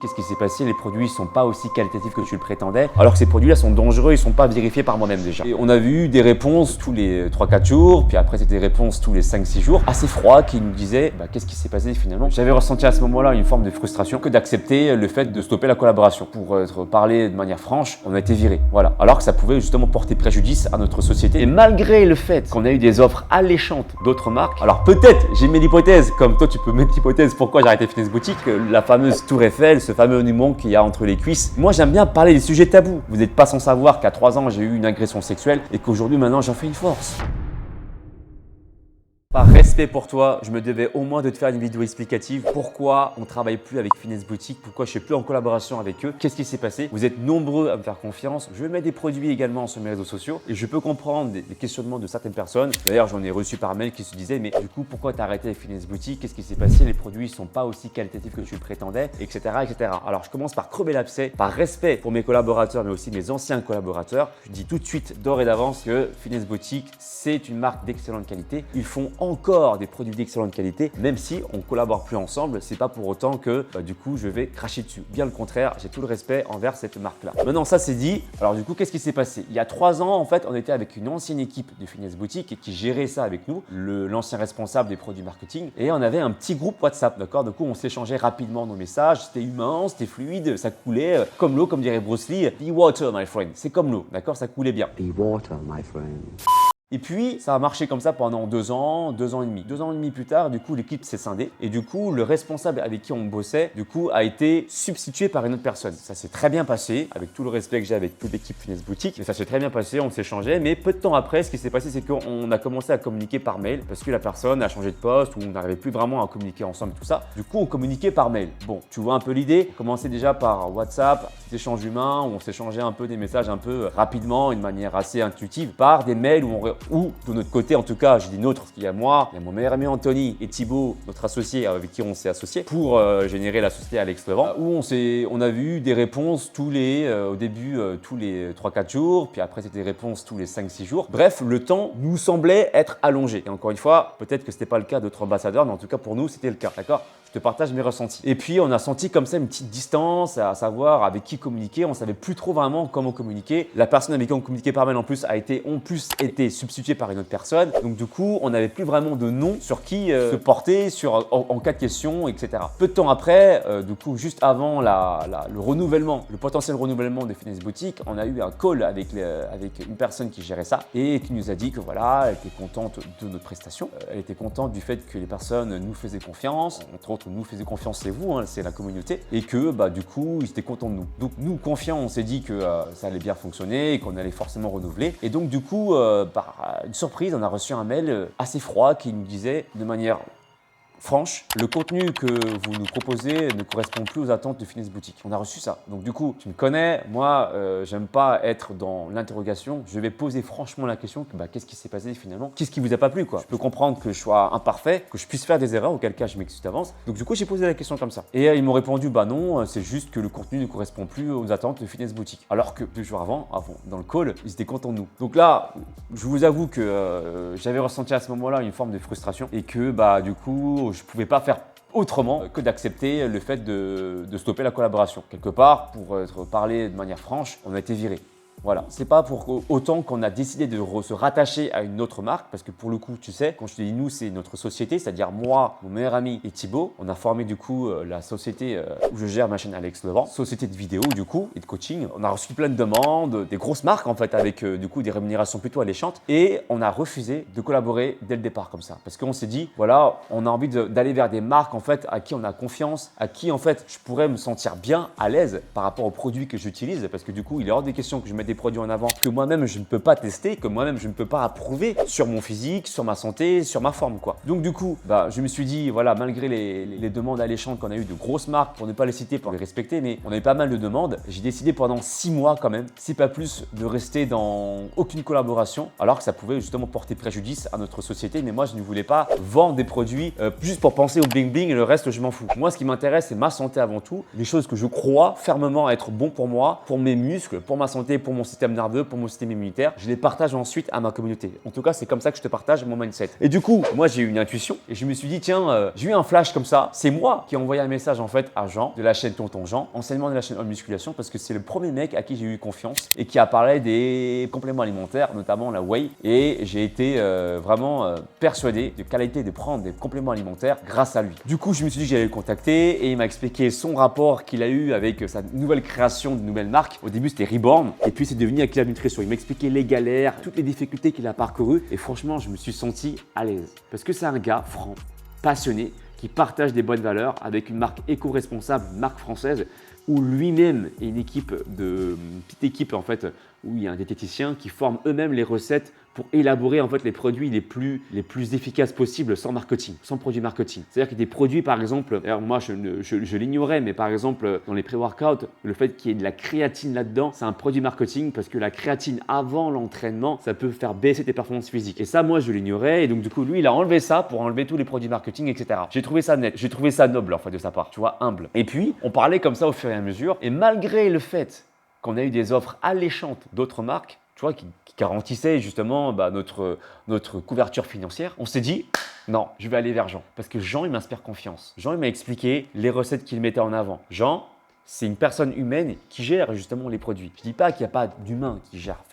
Qu'est-ce qui s'est passé? Les produits ne sont pas aussi qualitatifs que tu le prétendais, alors que ces produits-là sont dangereux, ils ne sont pas vérifiés par moi-même déjà. Et on a vu des réponses tous les 3-4 jours, puis après c'était des réponses tous les 5-6 jours, assez froid, qui nous disaient qu'est-ce qui s'est passé finalement. J'avais ressenti à ce moment-là une forme de frustration que d'accepter le fait de stopper la collaboration. Pour être parlé de manière franche, on a été viré, voilà. Alors que ça pouvait justement porter préjudice à notre société. Et malgré le fait qu'on a eu des offres alléchantes d'autres marques, alors peut-être, j'ai mis l'hypothèse, comme toi tu peux mettre l'hypothèse pourquoi j'ai arrêté Fitness Boutique, la fameuse Tour Eiffel, ce fameux monument qu'il y a entre les cuisses. Moi, j'aime bien parler des sujets tabous. Vous n'êtes pas sans savoir qu'à 3 ans, j'ai eu une agression sexuelle et qu'aujourd'hui, maintenant, j'en fais une force. Par respect pour toi, je me devais au moins de te faire une vidéo explicative. Pourquoi on ne travaille plus avec Fitness Boutique? Pourquoi je ne suis plus en collaboration avec eux? Qu'est-ce qui s'est passé? Vous êtes nombreux à me faire confiance. Je mets des produits également sur mes réseaux sociaux et je peux comprendre les questionnements de certaines personnes. D'ailleurs, j'en ai reçu par mail qui se disaient mais du coup, pourquoi tu as arrêté avec Fitness Boutique? Qu'est-ce qui s'est passé? Les produits ne sont pas aussi qualitatifs que tu le prétendais, etc., etc. Alors, je commence par crever l'abcès, par respect pour mes collaborateurs, mais aussi mes anciens collaborateurs. Je dis tout de suite, d'ores et d'avance, que Fitness Boutique, c'est une marque d'excellente qualité. Ils font encore des produits d'excellente qualité, même si on ne collabore plus ensemble. C'est pas pour autant que du coup je vais cracher dessus. Bien le contraire, j'ai tout le respect envers cette marque-là. Maintenant ça c'est dit. Alors du coup qu'est-ce qui s'est passé? Il y a 3 ans en fait, on était avec une ancienne équipe de Fitness Boutique qui gérait ça avec nous, l'ancien responsable des produits marketing, et on avait un petit groupe WhatsApp, d'accord? Du coup on s'échangeait rapidement nos messages, c'était humain, c'était fluide, ça coulait comme l'eau, comme dirait Bruce Lee. Be water my friend, c'est comme l'eau, d'accord? Ça coulait bien. Be water, my friend. Et puis, ça a marché comme ça pendant 2 ans, 2 ans et demi. 2 ans et demi plus tard, du coup, l'équipe s'est scindée. Et du coup, le responsable avec qui on bossait, du coup, a été substitué par une autre personne. Ça s'est très bien passé, avec tout le respect que j'ai avec toute l'équipe Fitness Boutique. Mais ça s'est très bien passé, on s'échangeait. Mais peu de temps après, ce qui s'est passé, c'est qu'on a commencé à communiquer par mail parce que la personne a changé de poste ou on n'arrivait plus vraiment à communiquer ensemble et tout ça. Du coup, on communiquait par mail. Bon, tu vois un peu l'idée. On commençait déjà par WhatsApp, petit échange humain, où on s'échangeait un peu des messages un peu rapidement, d'une manière assez intuitive, par des mails où de notre côté, en tout cas, je dis notre, parce qu'il y a moi, il y a mon meilleur ami Anthony et Thibaut, notre associé avec qui on s'est associé pour générer la société Alex Levent, où on a vu des réponses au début, tous les 3-4 jours, puis après c'était des réponses tous les 5-6 jours. Bref, le temps nous semblait être allongé. Et encore une fois, peut-être que ce n'était pas le cas d'autres ambassadeurs, mais en tout cas pour nous, c'était le cas, d'accord? Je te partage mes ressentis. Et puis, on a senti comme ça une petite distance à savoir avec qui communiquer. On ne savait plus trop vraiment comment communiquer. La personne avec qui on communiquait par mail en plus a été substituée par une autre personne. Donc, du coup, on n'avait plus vraiment de nom sur qui se porter en cas de question, etc. Peu de temps après, du coup, juste avant le renouvellement, le potentiel renouvellement de Fitness Boutique, on a eu un call avec une personne qui gérait ça et qui nous a dit que voilà, elle était contente de notre prestation. Elle était contente du fait que les personnes nous faisaient confiance, entre autres, nous faisait confiance, c'est vous, hein, c'est la communauté, et que du coup, ils étaient contents de nous. Donc nous, confiants, on s'est dit que ça allait bien fonctionner et qu'on allait forcément renouveler. Et donc du coup, par une surprise, on a reçu un mail assez froid qui nous disait de manière franche, le contenu que vous nous proposez ne correspond plus aux attentes de Fitness Boutique. On a reçu ça. Donc du coup, tu me connais, moi, j'aime pas être dans l'interrogation. Je vais poser franchement la question que qu'est-ce qui s'est passé finalement? Qu'est-ce qui vous a pas plu quoi? Je peux comprendre que je sois imparfait, que je puisse faire des erreurs, auquel cas je m'excuse d'avance. Donc du coup, j'ai posé la question comme ça. Et ils m'ont répondu non, c'est juste que le contenu ne correspond plus aux attentes de Fitness Boutique. Alors que 2 jours avant, dans le call, ils étaient contents de nous. Donc là, je vous avoue que j'avais ressenti à ce moment-là une forme de frustration et que du coup, je ne pouvais pas faire autrement que d'accepter le fait de stopper la collaboration. Quelque part, pour être parlé de manière franche, on a été viré. Voilà, c'est pas pour autant qu'on a décidé de se rattacher à une autre marque, parce que pour le coup, tu sais, quand je te dis nous, c'est notre société, c'est-à-dire moi, mon meilleur ami et Thibaut. On a formé du coup la société où je gère ma chaîne Alex Levent, société de vidéo du coup et de coaching. On a reçu plein de demandes, des grosses marques en fait, avec du coup des rémunérations plutôt alléchantes, et on a refusé de collaborer dès le départ comme ça, parce qu'on s'est dit, voilà, on a envie d'aller vers des marques en fait à qui on a confiance, à qui en fait je pourrais me sentir bien à l'aise par rapport aux produits que j'utilise, parce que du coup, il est hors des questions que je mette des produits en avant que moi-même je ne peux pas tester, que moi-même je ne peux pas approuver sur mon physique, sur ma santé, sur ma forme quoi. Donc du coup, je me suis dit voilà, malgré les demandes alléchantes qu'on a eues de grosses marques, pour ne pas les citer, pour les respecter, mais on avait pas mal de demandes, j'ai décidé pendant 6 mois quand même, si pas plus, de rester dans aucune collaboration, alors que ça pouvait justement porter préjudice à notre société. Mais moi je ne voulais pas vendre des produits juste pour penser au bling bling, et le reste je m'en fous. Moi ce qui m'intéresse c'est ma santé avant tout, les choses que je crois fermement être bon pour moi, pour mes muscles, pour ma santé, pour mon mon système nerveux, pour mon système immunitaire. Je les partage ensuite à ma communauté. En tout cas, c'est comme ça que je te partage mon mindset. Et du coup, moi, j'ai eu une intuition et je me suis dit, tiens, j'ai eu un flash comme ça. C'est moi qui ai envoyé un message en fait à Jean de la chaîne Tonton Jean, enseignement de la chaîne All Musculation, parce que c'est le premier mec à qui j'ai eu confiance et qui a parlé des compléments alimentaires, notamment la whey. Et j'ai été vraiment persuadé de qualité de prendre des compléments alimentaires grâce à lui. Du coup, je me suis dit que j'allais le contacter et il m'a expliqué son rapport qu'il a eu avec sa nouvelle création de nouvelle marque. Au début, c'était Reborn et puis c'est devenu Aquila Nutrition. Il m'a expliqué les galères, toutes les difficultés qu'il a parcourues et franchement, je me suis senti à l'aise parce que c'est un gars franc, passionné, qui partage des bonnes valeurs avec une marque éco-responsable, une marque française où lui-même et une petite équipe en fait, où il y a un diététicien qui forme eux-mêmes les recettes pour élaborer en fait les produits les plus efficaces possibles sans marketing, sans produit marketing. C'est-à-dire qu'il y a des produits par exemple, alors moi je l'ignorais, mais par exemple dans les pré-workouts, le fait qu'il y ait de la créatine là-dedans, c'est un produit marketing parce que la créatine avant l'entraînement, ça peut faire baisser tes performances physiques. Et ça, moi je l'ignorais et donc du coup lui il a enlevé ça pour enlever tous les produits marketing, etc. J'ai trouvé ça net, j'ai trouvé ça noble en fait de sa part, tu vois, humble. Et puis on parlait comme ça au fur et à mesure et malgré le fait qu'on a eu des offres alléchantes d'autres marques, tu vois, qui garantissaient justement notre couverture financière, on s'est dit non, je vais aller vers Jean. Parce que Jean, il m'inspire confiance. Jean, il m'a expliqué les recettes qu'il mettait en avant. Jean, c'est une personne humaine qui gère justement les produits. Je ne dis pas qu'il n'y a pas d'humains qui gèrent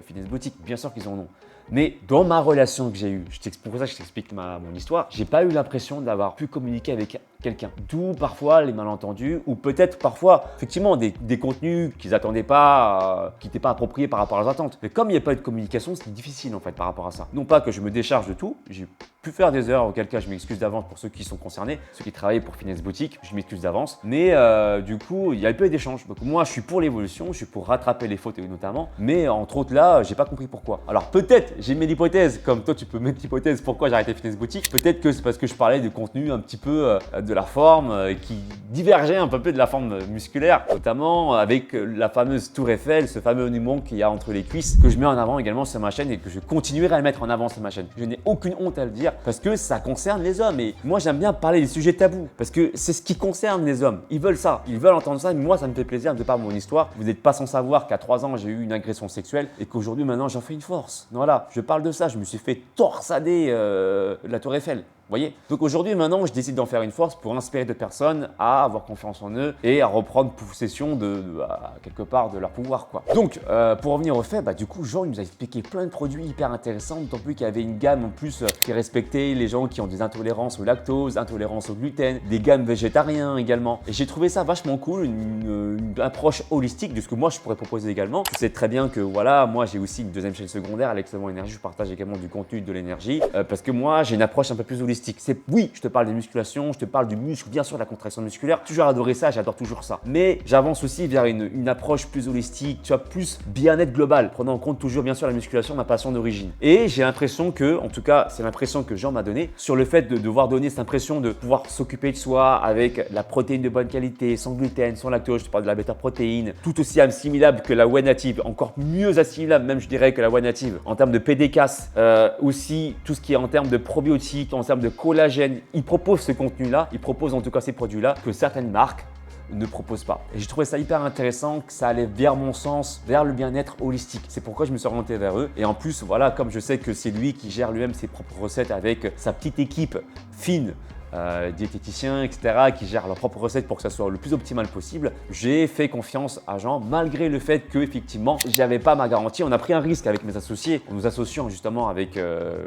Fitness Boutique, bien sûr qu'ils en ont. Mais dans ma relation que j'ai eue, pour ça que je t'explique mon histoire, j'ai pas eu l'impression d'avoir pu communiquer avec quelqu'un. D'où parfois les malentendus ou peut-être parfois effectivement des contenus qu'ils n'attendaient pas, qui n'étaient pas appropriés par rapport à leurs attentes. Mais comme il n'y a pas eu de communication, c'était difficile en fait par rapport à ça. Non pas que je me décharge de tout, j'ai pu faire des erreurs auquel cas je m'excuse d'avance pour ceux qui sont concernés, ceux qui travaillent pour Fitness Boutique, je m'excuse d'avance. Mais du coup, il y a peu d'échanges. Donc moi, je suis pour l'évolution, je suis pour rattraper les fautes notamment. Mais entre autres là, j'ai pas compris pourquoi. Alors peut-être, j'ai mis l'hypothèse, comme toi tu peux mettre l'hypothèse pourquoi j'ai arrêté Fitness Boutique. Peut-être que c'est parce que je parlais de contenu un petit peu de la forme qui divergeait un peu de la forme musculaire, notamment avec la fameuse tour Eiffel, ce fameux monument qu'il y a entre les cuisses que je mets en avant également sur ma chaîne et que je continuerai à le mettre en avant sur ma chaîne. Je n'ai aucune honte à le dire parce que ça concerne les hommes et moi j'aime bien parler des sujets tabous parce que c'est ce qui concerne les hommes. Ils veulent ça, ils veulent entendre ça, mais moi ça me fait plaisir de par mon histoire. Vous n'êtes pas sans savoir qu'à 3 ans j'ai eu une agression sexuelle et qu'aujourd'hui maintenant j'en fais une force. Voilà, je parle de ça, je me suis fait torsader la tour Eiffel. Voyez. Donc aujourd'hui, maintenant, je décide d'en faire une force pour inspirer d'autres personnes à avoir confiance en eux et à reprendre possession quelque part de leur pouvoir, quoi. Donc, pour revenir au fait, du coup, Jean il nous a expliqué plein de produits hyper intéressants, d'autant plus qu'il y avait une gamme en plus qui respectait les gens qui ont des intolérances au lactose, intolérances au gluten, des gammes végétariens également. Et j'ai trouvé ça vachement cool, une approche holistique de ce que moi je pourrais proposer également. Tu sais très bien que voilà, moi j'ai aussi une deuxième chaîne secondaire, Alexandre Énergie, je partage également du contenu de l'énergie parce que moi j'ai une approche un peu plus holistique. Oui, je te parle des musculations, je te parle du muscle, bien sûr de la contraction musculaire. Toujours adoré ça, j'adore toujours ça. Mais j'avance aussi vers une approche plus holistique, tu vois, plus bien-être global, prenant en compte toujours bien sûr la musculation, ma passion d'origine. Et j'ai l'impression que, en tout cas, c'est l'impression que Jean m'a donnée sur le fait de devoir donner cette impression de pouvoir s'occuper de soi avec la protéine de bonne qualité, sans gluten, sans lactose. Je te parle de la bêta-protéine, tout aussi assimilable que la whey native, encore mieux assimilable même je dirais que la whey native en termes de PDCAS, aussi tout ce qui est en termes de probiotiques, en termes de collagène. Il propose ce contenu-là, il propose en tout cas ces produits-là que certaines marques ne proposent pas. Et j'ai trouvé ça hyper intéressant que ça allait vers mon sens, vers le bien-être holistique. C'est pourquoi je me suis orienté vers eux. Et en plus, voilà, comme je sais que c'est lui qui gère lui-même ses propres recettes avec sa petite équipe fine, diététiciens, etc., qui gèrent leurs propres recettes pour que ça soit le plus optimal possible. J'ai fait confiance à Jean malgré le fait que effectivement j'avais pas ma garantie. On a pris un risque avec mes associés en nous associant justement avec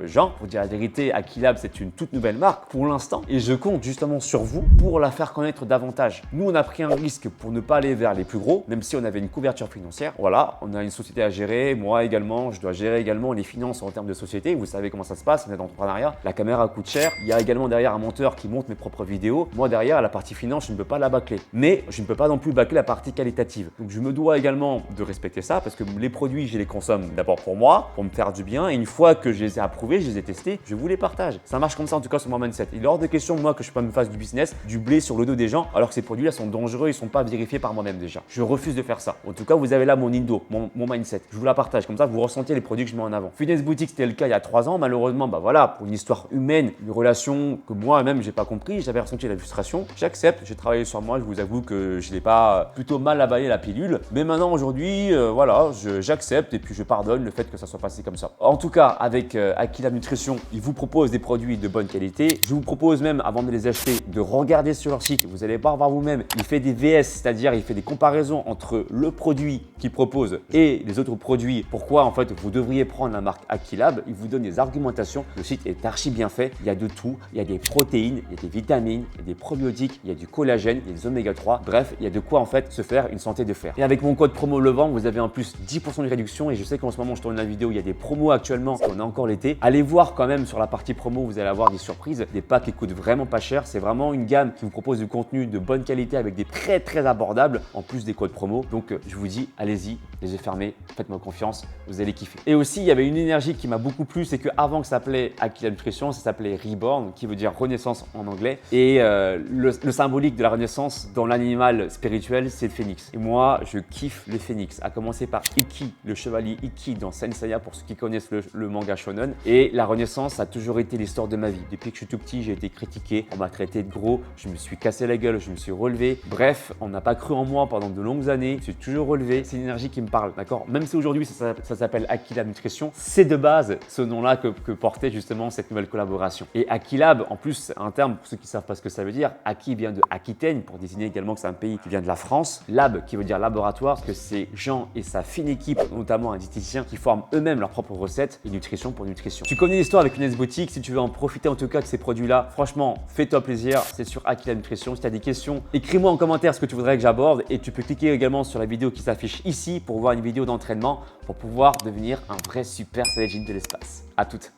Jean. Pour dire la vérité, Aquilab c'est une toute nouvelle marque pour l'instant et je compte justement sur vous pour la faire connaître davantage. Nous on a pris un risque pour ne pas aller vers les plus gros, même si on avait une couverture financière. Voilà, on a une société à gérer. Moi également, je dois gérer également les finances en termes de société. Vous savez comment ça se passe, on est dans l'entrepreneuriat. La caméra coûte cher. Il y a également derrière un monteur qui monte mes propres vidéos. Moi derrière, la partie finance, je ne peux pas la bâcler. Mais je ne peux pas non plus bâcler la partie qualitative. Donc je me dois également de respecter ça parce que les produits, je les consomme d'abord pour moi, pour me faire du bien. Et une fois que je les ai approuvés, je les ai testés, je vous les partage. Ça marche comme ça en tout cas sur mon mindset. Il est hors de question moi que je me fasse du business, du blé sur le dos des gens, alors que ces produits-là sont dangereux, ils ne sont pas vérifiés par moi-même déjà. Je refuse de faire ça. En tout cas, vous avez là mon indo, mon mindset. Je vous la partage comme ça, vous ressentez les produits que je mets en avant. Fitness Boutique, c'était le cas il y a 3 ans. Malheureusement, voilà, pour une histoire humaine, une relation que moi-même j'ai pas compris, j'avais ressenti la frustration. J'accepte, j'ai travaillé sur moi, je vous avoue que je n'ai pas plutôt mal avalé la pilule. Mais maintenant, aujourd'hui, voilà, j'accepte et puis je pardonne le fait que ça soit passé comme ça. En tout cas, avec Aquilab Nutrition, ils vous proposent des produits de bonne qualité. Je vous propose même, avant de les acheter, de regarder sur leur site. Vous allez voir vous-même, il fait des VS, c'est-à-dire il fait des comparaisons entre le produit qu'il propose et les autres produits. Pourquoi en fait vous devriez prendre la marque Aquilab? Il vous donne des argumentations. Le site est archi bien fait. Il y a de tout. Il y a des protéines, il y a des vitamines, il y a des probiotiques, il y a du collagène, il y a des oméga 3. Bref, il y a de quoi en fait se faire une santé de fer. Et avec mon code promo LEVENT, vous avez en plus 10% de réduction. Et je sais qu'en ce moment, je tourne la vidéo, il y a des promos actuellement. On a encore l'été. Allez voir quand même sur la partie promo, vous allez avoir des surprises, des packs qui coûtent vraiment pas cher. C'est vraiment une gamme qui vous propose du contenu de bonne qualité avec des prix très abordables en plus des codes promo. Donc je vous dis, allez-y, les yeux fermés, faites-moi confiance, vous allez kiffer. Et aussi, il y avait une énergie qui m'a beaucoup plu, c'est qu'avant que ça s'appelait Aquilab Nutrition, ça s'appelait Reborn, qui veut dire renaissance en anglais. Et le symbolique de la renaissance dans l'animal spirituel, c'est le phénix. Et moi, je kiffe le phénix, à commencer par Ikki, le chevalier Ikki dans Saint Seiya pour ceux qui connaissent le manga shonen. Et la renaissance a toujours été l'histoire de ma vie. Depuis que je suis tout petit, j'ai été critiqué, on m'a traité de gros, je me suis cassé la gueule, je me suis relevé. Bref, on n'a pas cru en moi pendant de longues années, je suis toujours relevé. C'est une énergie qui me parle, d'accord? Même si aujourd'hui ça s'appelle Aquilab Nutrition, c'est de base ce nom-là que portait justement cette nouvelle collaboration. Et Aquilab, en plus, c'est un terme pour ceux qui ne savent pas ce que ça veut dire. Aki vient de Aquitaine pour désigner également que c'est un pays qui vient de la France. Lab qui veut dire laboratoire, parce que c'est Jean et sa fine équipe, notamment un diététicien, qui forment eux-mêmes leurs propres recettes et nutrition pour nutrition. Tu connais l'histoire avec Younes Boutique, si tu veux en profiter en tout cas de ces produits-là, franchement, fais-toi plaisir, c'est sur Aquilab Nutrition. Si tu as des questions, écris-moi en commentaire ce que tu voudrais que j'aborde et tu peux cliquer également sur la vidéo qui s'affiche ici pour voir une vidéo d'entraînement pour pouvoir devenir un vrai super Saiyajin de l'espace. À toutes.